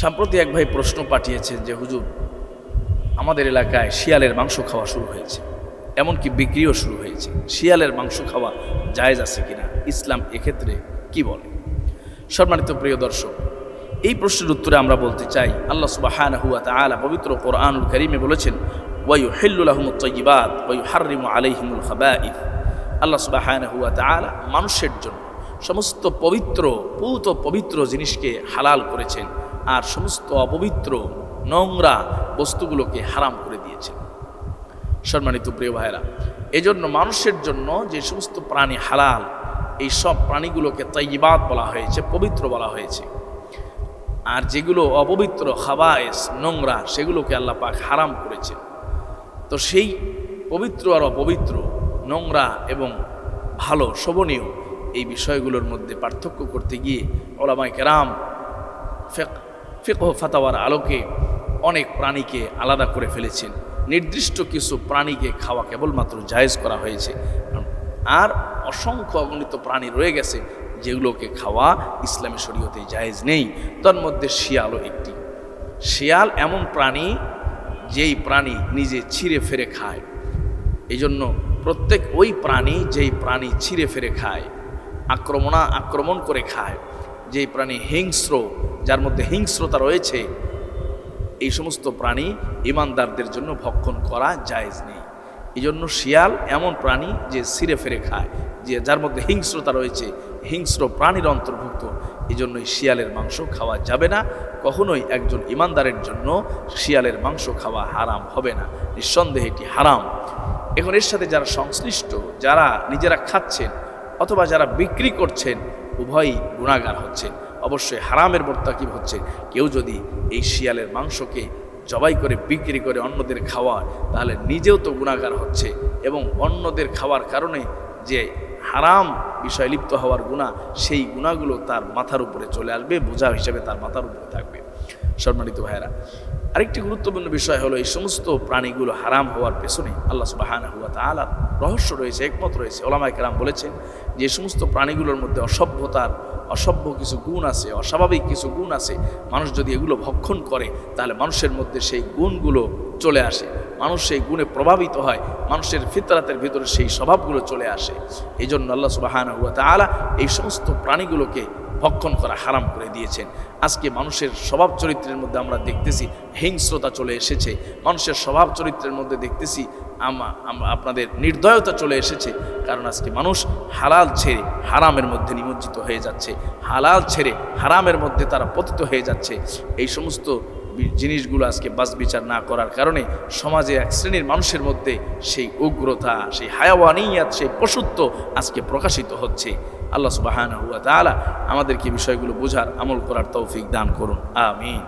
সম্প্রতি এক ভাই প্রশ্ন পাঠিয়েছেন যে হুজুর, আমাদের এলাকায় শিয়ালের মাংস খাওয়া শুরু হয়েছে, এমনকি বিক্রিও শুরু হয়েছে। শিয়ালের মাংস খাওয়া জায়েজ আছে কিনা, ইসলাম এক্ষেত্রে কি বলে? সম্মানিত প্রিয় দর্শক, এই প্রশ্নের উত্তরে আমরা বলতে চাই, আল্লাহ সুবহানাহু ওয়া তাআলা পবিত্র কোরআনুল কারীমে বলেছেন, ওয়া ইউহিল্লু লাহুমুত তাইয়্যিবাত ওয়া ইউহাররিমু আলাইহিমুল খাবাইথ। আল্লাহ সুবহানাহু ওয়া তাআলা মানুষের জন্য সমস্ত পবিত্র জিনিসকে হালাল করেছেন আর সমস্ত অপবিত্র নোংরা বস্তুগুলোকে হারাম করে দিয়েছেন। সম্মানিত প্রিয় ভাইরা, এজন্য মানুষের জন্য যে সমস্ত প্রাণী হালাল, এই সব প্রাণীগুলোকে তাইয়্যিবাত বলা হয়েছে, পবিত্র বলা হয়েছে। আর যেগুলো অপবিত্র, খাবায়েস, নোংরা, সেগুলোকে আল্লাহ পাক হারাম করেছেন। তো সেই পবিত্র আর অপবিত্র, নোংরা এবং ভালো, শোভনীয়, এই বিষয়গুলোর মধ্যে পার্থক্য করতে গিয়ে উলামায়ে কেরাম ফিকহ ফাতাওয়ার আলোকে অনেক প্রাণীকে আলাদা করে ফেলেছেন। নির্দিষ্ট কিছু প্রাণীকে খাওয়া কেবলমাত্র জায়েজ করা হয়েছে, আর অসংখ্য অগণিত প্রাণী রয়ে গেছে যেগুলোকে খাওয়া ইসলামী শরীয়তে জায়েজ নেই। তার মধ্যে শিয়ালও একটি। শিয়াল এমন প্রাণী যেই প্রাণী নিজে ছিঁড়ে ফেরে খায়। এই জন্য প্রত্যেক ওই প্রাণী যেই প্রাণী ছিঁড়ে ফেরে খায়, আক্রমণ করে খায়, যেই প্রাণী হিংস্র, যার মধ্যে হিংস্রতা রয়েছে, এই সমস্ত প্রাণী ঈমানদারদের জন্য ভক্ষণ করা জায়েজ নেই। এই জন্য শিয়াল এমন প্রাণী যে ছিঁড়ে ফেরে খায়, যার মধ্যে হিংস্রতা রয়েছে, হিংস্র প্রাণীর অন্তর্ভুক্ত। এই জন্যই শিয়ালের মাংস খাওয়া যাবে না। কখনোই একজন ঈমানদারের জন্য শিয়ালের মাংস খাওয়া হারাম হবে না, নিঃসন্দেহে এটি হারাম। এখন এর সাথে যারা সংশ্লিষ্ট, যারা নিজেরা খাচ্ছেন অথবা যারা বিক্রি করছেন, উভয়ই গুনাহগার হচ্ছেন, অবশ্যই হারামের মুরতাকিব হচ্ছে। কেউ যদি এই শিয়ালের মাংসকে জবাই করে বিক্রি করে অন্যদের খাওয়ায়, তাহলে নিজেও তো গুনাহগার হচ্ছে, এবং অন্যদের খাওয়ার কারণে যে হারাম বিষয় লিপ্ত হওয়ার গুনাহ, সেই গুনাহগুলো তার মাথার উপরে চলে আসবে, বোঝা হিসেবে তার মাথার উপরে থাকবে। সম্মানিত ভাইয়েরা, আরেকটি গুরুত্বপূর্ণ বিষয় হলো, এই সমস্ত প্রাণীগুলো হারাম হওয়ার পেছনে আল্লাহ সুবহানাহু ওয়া তাআলার রহস্য রয়েছে, হিকমত রয়েছে। উলামায়ে কেরাম বলেছেন যে সমস্ত প্রাণীগুলোর মধ্যে অসভ্য কিছু গুণ আছে, অস্বাভাবিক কিছু গুণ আছে। মানুষ যদি এগুলো ভক্ষণ করে, তাহলে মানুষের মধ্যে সেই গুণগুলো চলে আসে, মানুষ সেই গুণে প্রভাবিত হয়, মানুষের ফিতরাতের ভিতরে সেই স্বভাবগুলো চলে আসে। এই জন্য আল্লাহ সুবহানাহু ওয়া তাআলা এই সমস্ত প্রাণীগুলোকে ভক্ষণ করা হারাম করে দিয়েছেন। আজকে মানুষের স্বভাব চরিত্রের মধ্যে আমরা দেখতেছি হিংস্রতা চলে এসেছে, মানুষের স্বভাব চরিত্রের মধ্যে দেখতেছি আপনাদের নির্দয়তা চলে এসেছে। কারণ আজকে মানুষ হালাল ছেড়ে হারামের মধ্যে নিমজ্জিত হয়ে যাচ্ছে, হালাল ছেড়ে হারামের মধ্যে তারা পতিত হয়ে যাচ্ছে। এই সমস্ত জিনিসগুলো আজকে বাছ বিচার না করার কারণে সমাজে এক শ্রেণীর মানুষের মধ্যে সেই উগ্রতা, সেই হায়াওয়ানিয়াত, সেই পশুত্ব আজকে প্রকাশিত হচ্ছে। আল্লাহ সুবহানাহু ওয়া তাআলা আমাদেরকে বিষয়গুলো বোঝার, আমল করার তৌফিক দান করুন। আমিন।